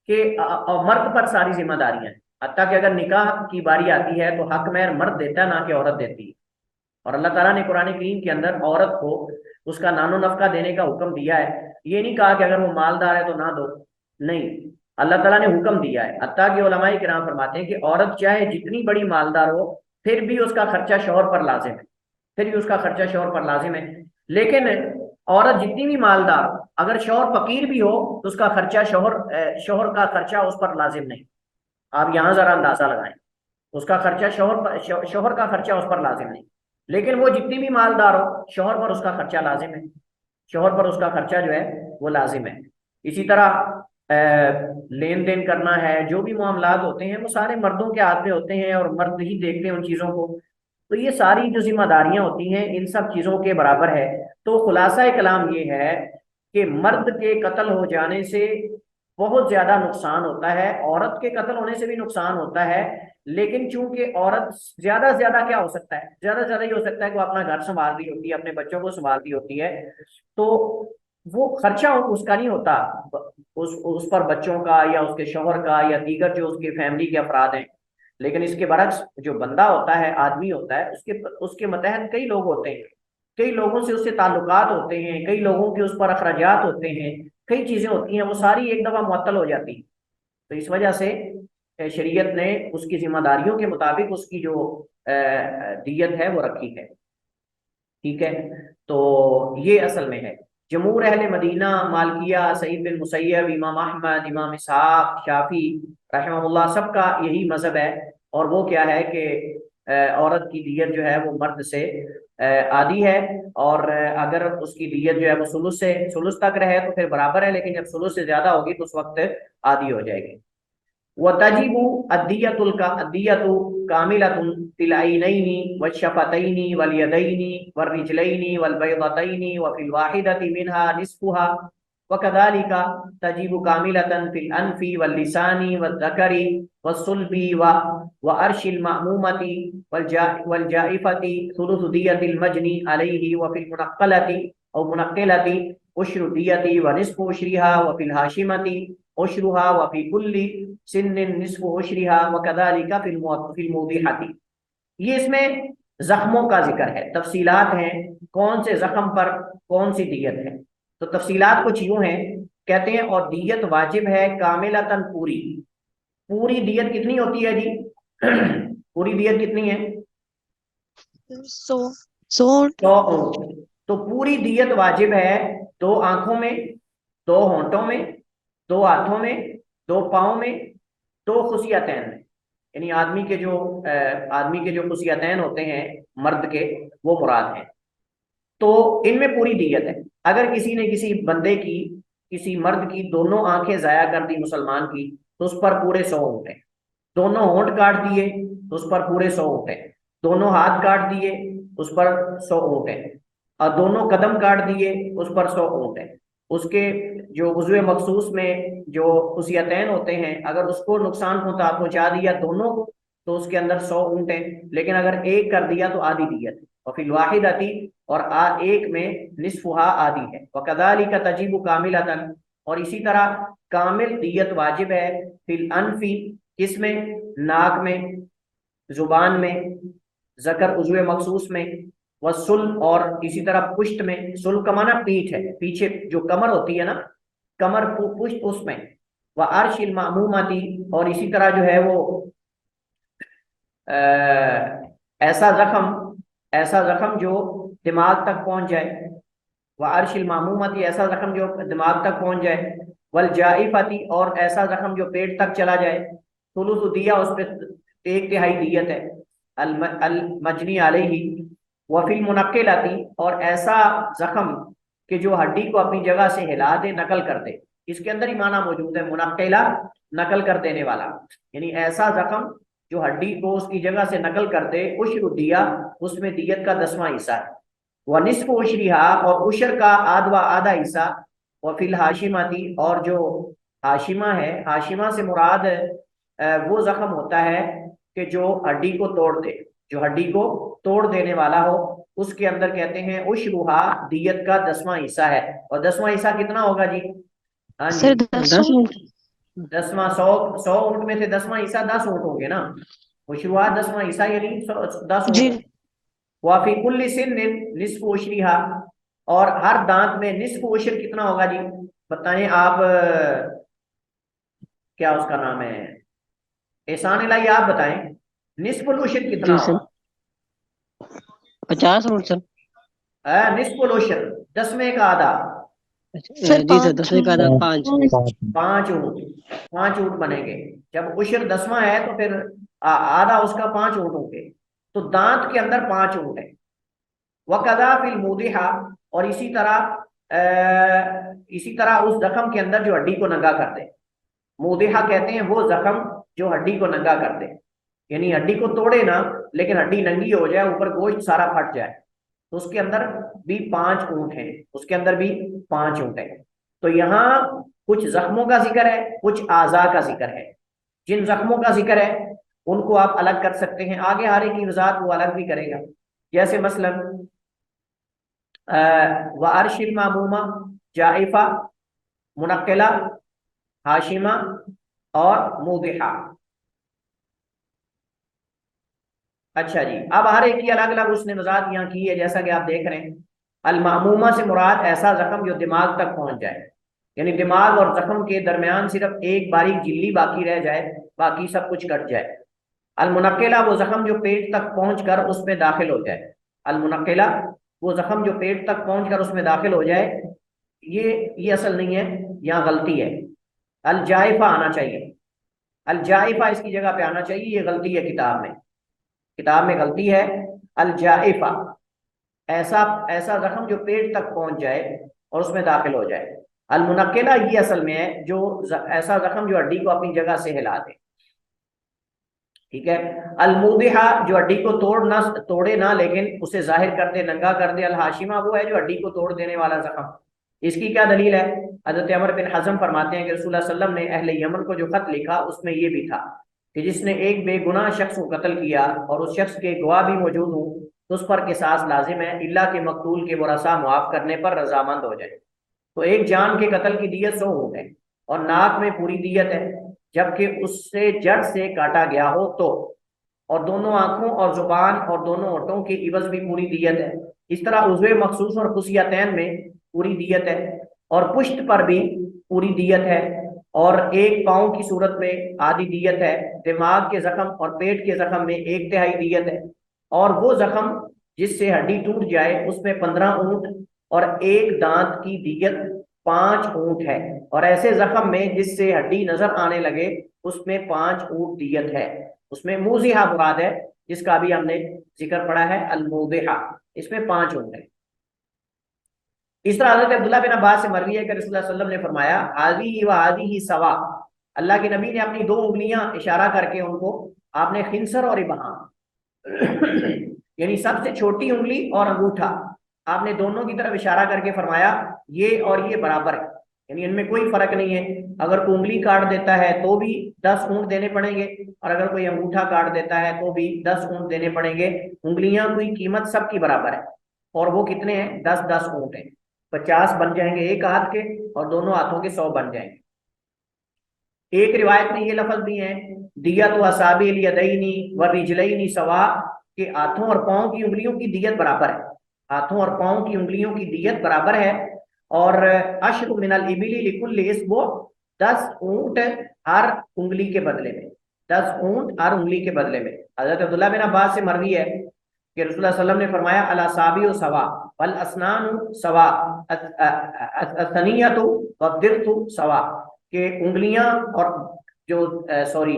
कि मर्द पर सारी जिम्मेदारियां हैं, हत्ता कि अगर निकाह की बारी आती है तो हक महर मर्द देता है, ना कि औरत देती है। और अल्लाह ताला ने कुरान करीम के अंदर औरत को उसका नानो नफका देने का हुक्म दिया है। ये नहीं कहा कि अगर वो मालदार है तो ना दो, नहीं, अल्लाह ताला ने हुक्म दिया है। हत्ता कि उलमाए किराम फरमाते हैं कि औरत चाहे जितनी बड़ी मालदार हो फिर भी उसका खर्चा शौहर पर लाजिम है, फिर भी उसका खर्चा शौहर पर लाजिम है। लेकिन औरत जितनी भी मालदार, अगर शौहर फकीर भी हो तो उसका खर्चा शौहर का खर्चा उस पर लाजिम नहीं। आप यहाँ जरा अंदाजा लगाएं, उसका खर्चा शौहर का खर्चा उस पर लाजिम नहीं। लेकिन वो जितनी भी मालदार हो शौहर पर उसका खर्चा लाजिम है, शौहर पर उसका खर्चा जो है वो लाजिम है। इसी तरह लेन देन करना है, जो भी मामलात होते हैं वो सारे मर्दों के हाथ में होते हैं और मर्द ही देखते हैं उन चीज़ों को। तो ये सारी जो जिम्मेदारियां होती हैं इन सब चीज़ों के बराबर है। तो खुलासा कलाम ये है कि मर्द के कत्ल हो जाने से बहुत ज्यादा नुकसान होता है, औरत के कत्ल होने से भी नुकसान होता है। लेकिन चूंकि औरत ज्यादा से ज्यादा क्या हो सकता है, ज्यादा से ज्यादा ये हो सकता है कि वो अपना घर संभाल रही होती है, अपने बच्चों को संभाल रही होती है, तो वो खर्चा उसका नहीं होता, उस पर बच्चों का या उसके शौहर का या दीगर जो उसके फैमिली के अफराद हैं। लेकिन इसके बरक्स जो बंदा होता है, आदमी होता है, उसके उसके मतहत कई लोग होते हैं, कई लोगों से उससे ताल्लुकात होते हैं, कई लोगों के उस पर अखराजात होते हैं, कई चीजें होती हैं, वो सारी एक दफा मुअत्तल हो जाती हैं। तो इस वजह से शरीयत ने उसकी जिम्मेदारियों के मुताबिक उसकी जो दियत है वो रखी है। ठीक है, तो ये असल में है। जमहूर अहले मदीना, मालिकिया, सईद बिन मुसैयब, इमाम अहमद, इमाम इसहाक, शाफी रहमहुल्लाह, सबका यही मजहब है। और वो क्या है कि औरत की दियत जो है वो मर्द से आधी है। और अगर उसकी दियत जो है वो सुलुस तक रहे तो फिर बराबर है, लेकिन जब सुलुस से ज्यादा होगी तो उस वक्त आधी हो जाएगी। वतजिबु अद्दियतु कामिलतुन फिल ऐनैनि वश्शफ़तैनि वल यदैनि वर्रिजलैनि वल बैदतैनि व फिल वाहिदति मिनहा निस्फुहा वकदालिका तजिबु कामिलतन फिल अनफि वल लिसानि वज़्ज़करि वस्सुल्बि व अर्शिल मामूमति वल जाइफति सुलुसु दियतिल मजनी अलैहि व फिल मुनक्कलति औ मुनक्किलति उश्रु दियति व निस्फु उश्रिहा व फिल हाशिमति उश्रुहा व फी कुल्ली सिन्निन निस्फु उश्रिहा व कदालिका फिल मुदीहती। ये इसमें जख्मों का जिक्र है, तफसीलात हैं कौन से जख्म पर कौन सी दियत है। तो तफसीलात कुछ यूं हैं, कहते हैं और दियत वाजिब है कामिलतन, पूरी। पूरी दियत कितनी होती है जी? पूरी दियत कितनी है? सो सो 100 ऊंट। तो पूरी दियत वाजिब है 2 आंखों में, 2 होंठों में, 2 हाथों में, 2 पाँव में, 2 खुसियतैन में। यानी आदमी के जो खुसियतैन होते हैं मर्द के, वो मुराद हैं। तो इनमें पूरी दियत है। अगर किसी ने किसी बंदे की, किसी मर्द की दोनों आंखें जाया कर दी मुसलमान की, तो उस पर पूरे 100 ऊँट हैं। दोनों होंठ काट दिए तो उस पर पूरे 100 ऊँट हैं। दोनों हाथ काट दिए उस पर 100 ऊँट हैं। और दोनों कदम काट दिए उस पर 100 ऊँट हैं। उसके जो उज़्वे मखसूस में जो खुसियतैन होते हैं, अगर उसको नुकसान पहुंचा दिया दोनों को तो उसके अंदर 100 ऊँट हैं। लेकिन अगर एक कर दिया तो आधी दियत। और फिल वाहिदती, और एक में निस्फुहा आधी है। वकदालिका तजीबु कामिलतन, और इसी तरह कामिल दियत वाजिब है फिल अनफी, किसमें? नाक में, जुबान में, जकर उज़्वे मखसूस में, वसुल, और इसी तरह पुश्त में। सुल का माना पीठ है, पीछे जो कमर होती है ना, कमर पुश्त, उसमें। वह अर्शिल मामूमती, और इसी तरह जो है वो ऐसा जख्म जो दिमाग तक पहुंच जाए। व अर्शिल मामूमती, ऐसा जख्म जो दिमाग तक पहुंच जाए, वल जाइफती, और ऐसा जख्म जो पेट तक चला जाए, सुलुसु दिया, उस पे एक तिहाई दियत है, अल मजनी अलैहि, व फिल मुनक्किलाती, और ऐसा जख्म कि जो हड्डी को अपनी जगह से हिला दे, नकल कर दे, इसके अंदर ही माना मौजूद है मुनक्किला, नकल कर देने वाला, यानी ऐसा जख्म जो हड्डी को उसकी जगह से नकल कर दे, उश्र दिया, उसमें दियत का 10वां हिस्सा है, व निस्फ उशरिहा, और उशर का आधा हिस्सा, व फिल हाशिमाती, और जो हाशिमा है, हाशिमा से मुराद वो जख्म होता है कि जो हड्डी को तोड़ दे, जो हड्डी को तोड़ देने वाला हो, उसके अंदर कहते हैं उशरुहा, दियत का 10वां हिस्सा है। और 10वां हिस्सा कितना होगा जी? हाँ जी, सर 10 ऊँट। 10वां, 100 ऊँट में से 10वां हिस्सा 10 ऊँट हो गए ना, उशरुहा 10वां हिस्सा यानी 10 जी। ऊँट। वाफी कुल्ली सिन्निन निस्फ उशरिहा, और हर दांत में निस्फ उशर कितना होगा जी? बताएं आप, क्या उसका नाम है, एहसान इलाही, आप बताएं निस्फुल उशर कितना जी सर, होगा? 50 ऊँट सर। निस्फुल उशर, 10वें का आधा, सर जी सर, 5 10वें का आधा 5। 5 ऊँट, 5 ऊँट बनेंगे। जब उशर 10वां है तो फिर आधा उसका 5 ऊँट होंगे, तो दांत के अंदर 5 ऊँट है। वकदा फिल मुदिहा, और इसी तरह उस जख्म के अंदर जो हड्डी को नंगा कर दे, मुदिहा कहते हैं वो जख्म जो हड्डी को नंगा कर दे, यानी हड्डी को तोड़े ना, लेकिन हड्डी नंगी हो जाए, ऊपर गोश्त सारा फट जाए, तो उसके अंदर भी 5 ऊँट हैं, उसके अंदर भी 5 ऊँट हैं। तो यहाँ कुछ जख्मों का जिक्र है, कुछ आज़ा का जिक्र है। जिन जख्मों का जिक्र है उनको आप अलग कर सकते हैं, आगे आ रही की वजाहत वो अलग भी करेगा। जैसे मसलन व अर्शिल मामूमा, जाइफा, मुनक्किला, हाशिमा और मुदिहा। अच्छा जी, अब हर एक की अलग अलग उसने वजाहत यहाँ की है, जैसा कि आप देख रहे हैं। अल मामूमा से मुराद ऐसा जख्म जो दिमाग तक पहुंच जाए, यानी दिमाग और जख्म के दरमियान सिर्फ एक बारीक झिल्ली बाकी रह जाए, बाकी सब कुछ कट जाए। अल मुनक्किला वो जख्म जो पेट तक पहुंच कर उसमें दाखिल हो जाए, अल मुनक्किला वो जख्म जो पेट तक पहुंच कर उसमें दाखिल हो जाए, ये असल नहीं है, यहाँ गलती है। अल जाइफा आना चाहिए, अल जाइफा इसकी जगह पे आना चाहिए, ये गलती है किताब में गलती है। अल जाइफा ऐसा ऐसा जख्म जो पेट तक पहुंच जाए और उसमें दाखिल हो जाए। अल मुनक्किला ये असल में है जो ऐसा जख्म जो हड्डी को अपनी जगह से हिला दे, ठीक है। अल मुदिहा जो हड्डी को तोड़े ना लेकिन उसे जाहिर कर दे, नंगा कर दे। अल हाशिमा वो है जो हड्डी को तोड़ देने वाला जख्म। इसकी क्या दलील है? हजरत अमर बिन हज़म फरमाते हैं कि रसूलुल्लाह सल्लल्लाहु अलैहि वसल्लम ने अहले यमन को जो खत लिखा उसमें ये भी था कि जिसने एक बेगुनाह शख्स को कत्ल किया और उस शख्स के गवाह भी मौजूद हो तो उस पर किसास लाजिम है, इल्ला के मकतूल के वरसा मुआफ करने पर रजामंद हो जाए। तो एक जान के कत्ल की दियत 100 ऊँट है और नाक में पूरी दियत है, जबकि उससे जड़ से काटा गया हो तो, और दोनों आंखों और जुबान और दोनों होठों के इवज भी पूरी दियत है। इस तरह उज़्वे मखसूस और खुसियतैन में पूरी दियत है और पुश्त पर भी पूरी दियत है और एक पाँव की सूरत में आधी दियत है। दिमाग के जख्म और पेट के जख्म में 1/3 दियत है और वो जख्म जिससे हड्डी टूट जाए उसमें 15 ऊँट और एक दांत की दियत 5 ऊँट है, और ऐसे जख्म में जिससे हड्डी नजर आने लगे उसमें 5 ऊँट दियत है। उसमें मुज़िहा मुराद है जिसका अभी हमने जिक्र पढ़ा है, अल मुज़िहा, इसमें 5 ऊँट है। इस तरह हज़रत अब्दुल्लाह बिन अब्बास से मरवी है कि रसूलुल्लाह सल्लल्लाहु अलैहि वसल्लम ने फरमाया आदी व आदी ही सवा, अल्लाह के नबी ने अपनी 2 उंगलियां इशारा करके उनको आपने खिंसर और इबहाम यानी सबसे छोटी उंगली और अंगूठा आपने दोनों की तरफ इशारा करके फरमाया ये और ये बराबर है, यानी इनमें कोई फर्क नहीं है। अगर कोई उंगली काट देता है तो भी 10 ऊँट देने पड़ेंगे और अगर कोई अंगूठा काट देता है तो भी 10 ऊँट देने पड़ेंगे। उंगलियां की कीमत सबकी बराबर है और वो कितने हैं? 10-10 ऊँट हैं। 50 बन जाएंगे एक हाथ के और दोनों हाथों के 100 बन जाएंगे। एक रिवायत में ये लफ्ज भी है दिया तो असाबिल यदैनी व रिजलैनी सवा, के हाथों और पाँव की उंगलियों की दियत बराबर है, हाथों और पाँव की उंगलियों की दियत बराबर है। और अश्र मिनल इबिली लिकुल्ली इस्बो, 10 ऊँट हर उंगली के बदले में, 10 ऊँट हर उंगली के बदले में। हजरत अब्दुल्लाह बिन अब्बास से मरवी है कि रसूलुल्लाह सल्लल्लाहु अलैहि वसल्लम ने फरमाया अला साबिउ सवा वल अस्नानु सवा असनियतु वद्दिरतु सवा, कि उंगलियां और जो सॉरी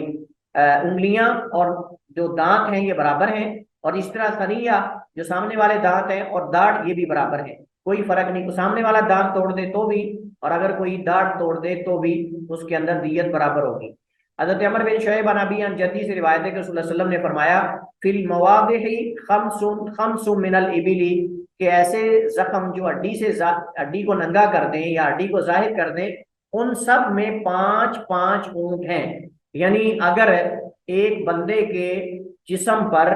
उंगलियां और जो दांत हैं ये बराबर हैं, और इस तरह सनिया जो सामने वाले दांत हैं और दाढ़ ये भी बराबर है, कोई फर्क नहीं। सामने वाला दांत तोड़ दे तो भी और अगर कोई दाढ़ तोड़ दे तो भी उसके अंदर दियत बराबर होगी। हज़रत अमर बिन शुएब अन अबी अन जद्दी से रिवायत है कि रसूलुल्लाह सल्लल्लाहु अलैहि वसल्लम ने फरमाया फिल मवादिही खम्सुन मिनल इबिली, कि ऐसे जख्म जो हड्डी को नंगा कर दें या हड्डी को जाहिर कर दें, उन सब में 5-5 ऊंट हैं। यानी अगर एक बंदे के जिस्म पर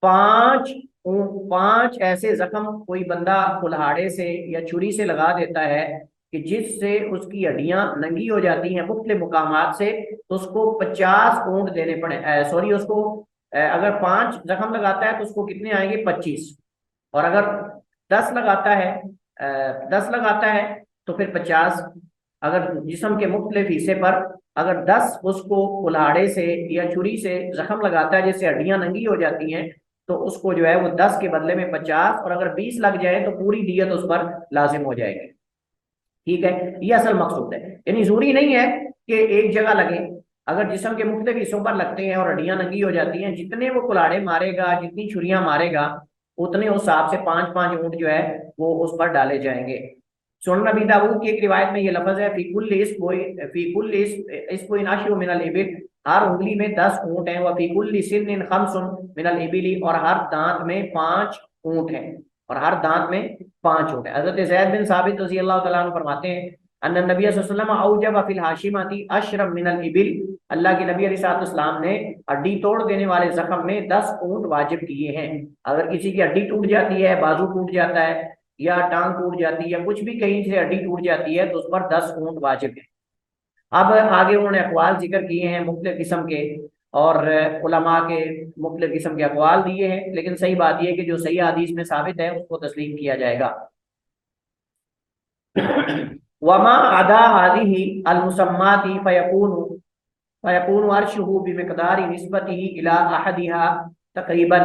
5 ऐसे जख्म कोई बंदा कुल्हाड़े से या छुरी से लगा देता है कि जिससे उसकी हड्डियां नंगी हो जाती हैं मुख्तलिफ मुकामात से, तो उसको 50 ऊंट देने पड़े। सॉरी उसको अगर 5 जख्म लगाता है तो उसको कितने आएंगे? 25। और अगर 10 लगाता है 10 लगाता है तो फिर 50। अगर जिस्म के मुख्तलिफ हिस्से पर अगर 10 उसको कुल्हाड़े से या छुरी से जख्म लगाता है जिससे हड्डियां नंगी हो जाती हैं, तो उसको जो है वो 10 के बदले में 50, और अगर 20 लग जाए तो पूरी दियत उस पर लाजिम हो जाएगी। ठीक है, ये असल मकसूद है। यानी जरूरी नहीं है कि एक जगह लगे, अगर जिस्म के मुख्तलिफ हिस्सों पर लगते हैं और हड्डियां नंगी हो जाती हैं, जितने वो कुल्हाड़े मारेगा, जितनी छुरियां मारेगा, उतने उस हिसाब से 5-5 ऊंट जो है वो उस पर डाले जाएंगे। सुनन नबी दाऊद की एक रिवायत में ये लफ्ज है फीकुल इस्बुइन अशरु मिनल इबिल, हर उंगली में 10 ऊंट हैं। वह फीकुल सिन्न खम्सुन मिनल इबिली, और हर दांत में 5 ऊंट हैं, और हर दांत में 5 ऊंट हैं। हजरत ज़ैद बिन साबित रज़ी अल्लाह तआला अन्हु फरमाते हैं अन्ना नबी सल्लल्लाहु अलैहि वसल्लम औजब फिल हाशिमती अशरम मिनल इबिल, अल्लाह के नबी अलैहिस्सलाम ने हड्डी तोड़ देने वाले जख्म में 10 ऊंट वाजिब किए हैं। अगर किसी की हड्डी टूट जाती है, बाजू टूट जाता है या टांग टूट जाती है या कुछ भी कहीं से हड्डी टूट जाती है, तो उस पर 10 ऊंट वाजिब है। अब आगे उन्होंने अक़वाल जिक्र किए हैं मुख्तलिफ किस्म के, और उलमा के मुख्तलिफ किस्म के अक़वाल दिए हैं, लेकिन सही बात यह है कि जो सही हदीस में साबित है उसको तस्लीम किया जाएगा। वमा अदा हादिही अल मुसम्माती फयकूनु अर्शुहु बिमिक़दारि निस्बतिही इला अहदिहा तक़रीबन,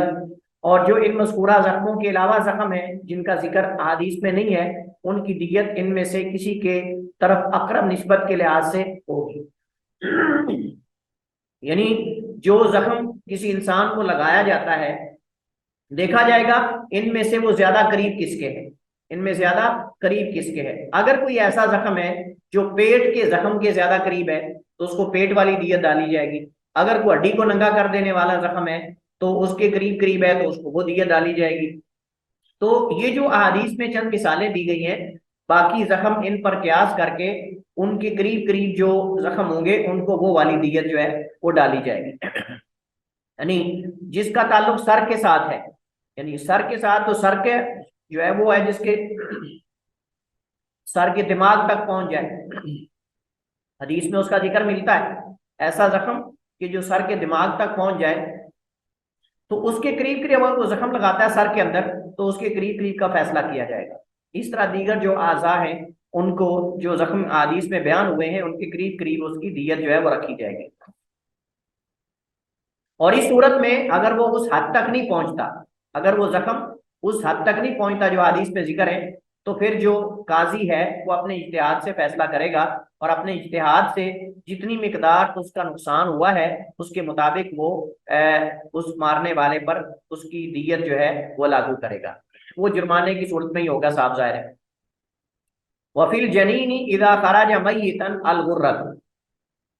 और जो इन मज़कूरा ज़ख्मों के अलावा ज़ख्म है जिनका जिक्र हदीस में नहीं है, उनकी दियत इनमें से किसी के तरफ अक़रब निस्बत के लिहाज से होगी। यानी जो जख्म किसी इंसान को लगाया जाता है, देखा जाएगा इनमें से वो ज्यादा करीब किसके है, इनमें ज्यादा करीब किसके है। अगर कोई ऐसा जख्म है जो पेट के जख्म के ज्यादा करीब है तो उसको पेट वाली दियत डाली जाएगी। अगर कोई हड्डी को नंगा कर देने वाला जख्म है तो उसके करीब करीब है तो उसको वो दियत डाली जाएगी। तो ये जो अहादीस में चंद मिसालें दी गई हैं, बाकी जख्म इन पर क्यास करके उनके करीब करीब जो जख्म होंगे उनको वो वाली दियत जो है वो डाली जाएगी। यानी जिसका ताल्लुक सर के साथ है, यानी सर के साथ, तो सर के जो है वो है जिसके सर के दिमाग तक पहुंच जाए। हदीस में उसका जिक्र मिलता है ऐसा जख्म कि जो सर के दिमाग तक पहुंच जाए, तो उसके करीब करीब अगर वो जख्म लगाता है सर के अंदर तो उसके करीब करीब का फैसला किया जाएगा। इस तरह दीगर जो आज़ा हैं उनको जो जख्म हदीस में बयान हुए हैं उनके करीब करीब उसकी दियत जो है वो रखी जाएगी। और इस सूरत में अगर वो उस हद तक नहीं पहुंचता, अगर वो जख्म उस हद तक नहीं पहुंचता जो हदीस में जिक्र है, तो फिर जो काजी है वो अपने इज्तिहाद से फैसला करेगा और अपने इज्तिहाद से जितनी मिकदार उसका नुकसान हुआ है उसके मुताबिक वो उस मारने वाले पर उसकी दियत जो है वो लागू करेगा। वो जुर्माने की सूरत में ही होगा, साफ जाहिर है। वफिल जनीनी इदा खराज मय्यतन अल गुर्रत,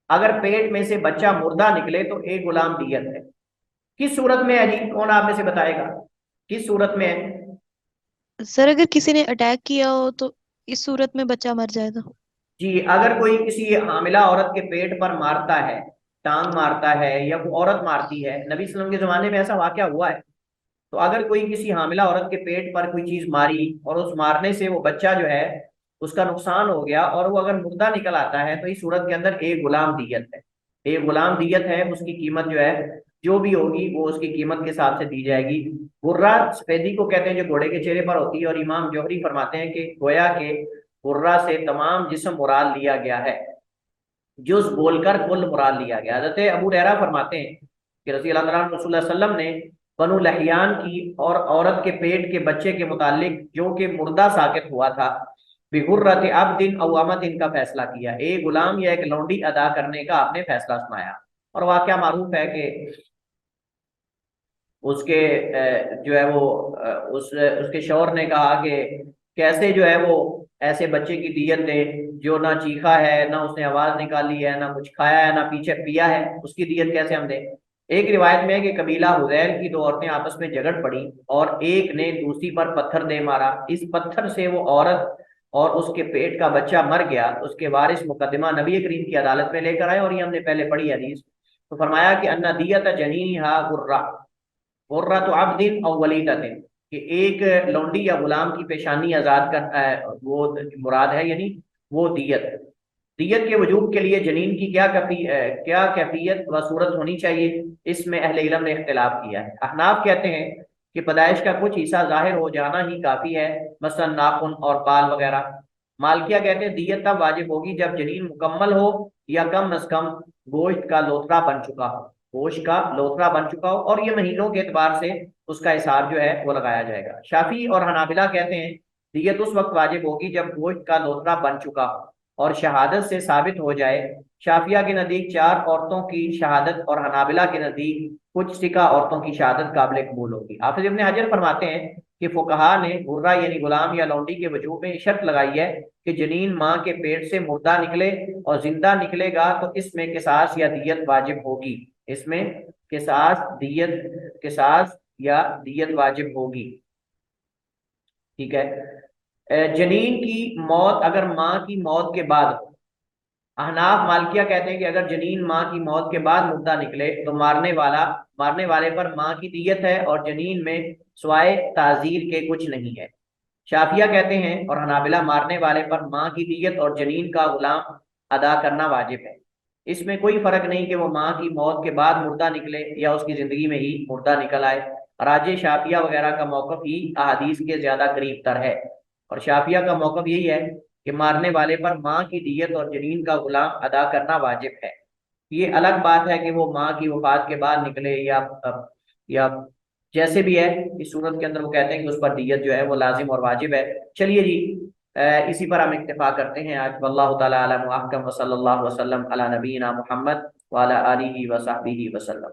अगर पेट में से बच्चा मुर्दा निकले तो एक गुलाम दियत है। किस सूरत में है जी? कौन आप में से बताएगा किस सूरत में है? सर अगर किसी ने अटैक किया हो तो इस सूरत में बच्चा मर जाए तो? जी, अगर कोई किसी हामिला औरत के पेट पर मारता है, टांग मारता है या वो औरत मारती है, नबी सल्लल्लाहु अलैहि वसल्लम के जमाने में ऐसा वाकया हुआ है, तो अगर कोई किसी हामिला औरत के पेट पर कोई चीज मारी और उस मारने से वो बच्चा जो है उसका नुकसान हो गया और वो अगर मुर्दा निकल आता है, तो इस सूरत के अंदर एक गुलाम दियत है। एक गुलाम दियत है, उसकी कीमत जो है जो भी होगी वो उसकी कीमत के हिसाब से दी जाएगी। गुर्रा सफेदी को कहते हैं जो घोड़े के चेहरे पर होती है, और इमाम जौहरी फरमाते हैं कि गोया के गुर्रा से तमाम जिस्म मुराद लिया गया है, जुज बोलकर कुल मुराद लिया गया। हज़रत अबू हुरैरा फरमाते हैं कि रज़ी अल्लाह तआला अन्हु रसूलुल्लाह सल्लल्लाहु अलैहि वसल्लम ने बनु लहियान की और औरत के पेट के बच्चे के मुतालिक जो कि मुर्दा साकित हुआ था, बिहुर्रत अब्दिन अव अमतिन का फैसला किया, एक गुलाम या एक लौंडी अदा करने का आपने फैसला सुनाया। और वाकया मारूफ है कि उसके जो है वो उसके शौहर ने कहा कि कैसे जो है वो ऐसे बच्चे की दियत दे जो ना चीखा है, ना उसने आवाज निकाली है, ना कुछ खाया है, ना पीछे पिया है, उसकी दियत कैसे हम दें। एक रिवायत में है कि कबीला हुज़ैल की दो औरतें आपस में झगड़ पड़ी और एक ने दूसरी पर पत्थर दे मारा। इस पत्थर से वो औरत और उसके पेट का बच्चा मर गया। उसके वारिस मुकदमा नबी करीम की अदालत में लेकर आए और ये हमने पहले पढ़ी हदीस। तो फरमाया कि अन्ना दियत जनीनी हा गुर्रा, गुर्रा तो अब्दिन और वलीदतिन, कि एक लौंडी या गुलाम की पेशानी आजाद कर वो मुराद है, यानी वो दियत। दियत के वजूब के लिए जनीन की क्या कैफियत व सूरत होनी चाहिए, इसमें अहले इल्म ने इख्तिलाफ किया है। अहनाफ कहते हैं कि पैदाइश का कुछ हिस्सा जाहिर हो जाना ही काफी है, मसलन नाखून और बाल वगैरह। मालकिया कहते हैं दियत तब वाजिब होगी जब जनीन मुकम्मल हो या कम अज कम गोश्त का लोथड़ा बन चुका हो, गोश्त का लोथड़ा बन चुका हो, और ये महीनों के एतबार से उसका हिसाब जो है वो लगाया जाएगा। शाफी और हनाबिला कहते हैं दियत उस वक्त वाजिब होगी जब गोश्त का लोथड़ा बन चुका हो और शहादत से साबित हो जाए। शाफिया के नज़दीक 4 औरतों की शहादत और हनाबिला के नज़दीक कुछ सिका औरतों की शहादत काबिल कबूल होगी। हाफिज इब्न हजर फरमाते हैं कि फुकहा ने गुर्रा यानी गुलाम या लौंडी के वजूब में शर्त लगाई है कि जनीन माँ के पेट से मुर्दा निकले और जिंदा निकलेगा तो इसमें किसास या दियत वाजिब होगी, इसमें किसास या दियत वाजिब होगी। ठीक है। जनीन की मौत अगर माँ की मौत के बाद, अहनाफ मालकिया कहते हैं कि अगर जनीन माँ की मौत के बाद मुर्दा निकले तो मारने वाले पर माँ की दियत है और जनीन में स्वाय ताजीर के कुछ नहीं है। शाफिया कहते हैं और हनाबिला मारने वाले पर माँ की दियत और जनीन का गुलाम अदा करना वाजिब है। इसमें कोई फर्क नहीं कि वो माँ की मौत के बाद मुर्दा निकले या उसकी जिंदगी में ही मुर्दा निकल आए। राजे शाफिया वगैरह का मौकफ ही अहादीस के ज्यादा करीब तर है और शाफिया का मौकफ यही है कि मारने वाले पर माँ की दियत और जनीन का गुलाम अदा करना वाजिब है। ये अलग बात है कि वो माँ की वफात के बाद निकले या जैसे भी है, इस सूरत के अंदर वो कहते हैं कि उस पर दियत जो है वो लाजिम और वाजिब है। चलिए जी, इसी पर हम इत्तेफाक करते हैं आज। वल्लाहु ताला आलम व अहकम व सल्लल्लाहु वसल्लम अला नबीना मुहम्मद व अला आलिहि व सहबिहि वसल्लम।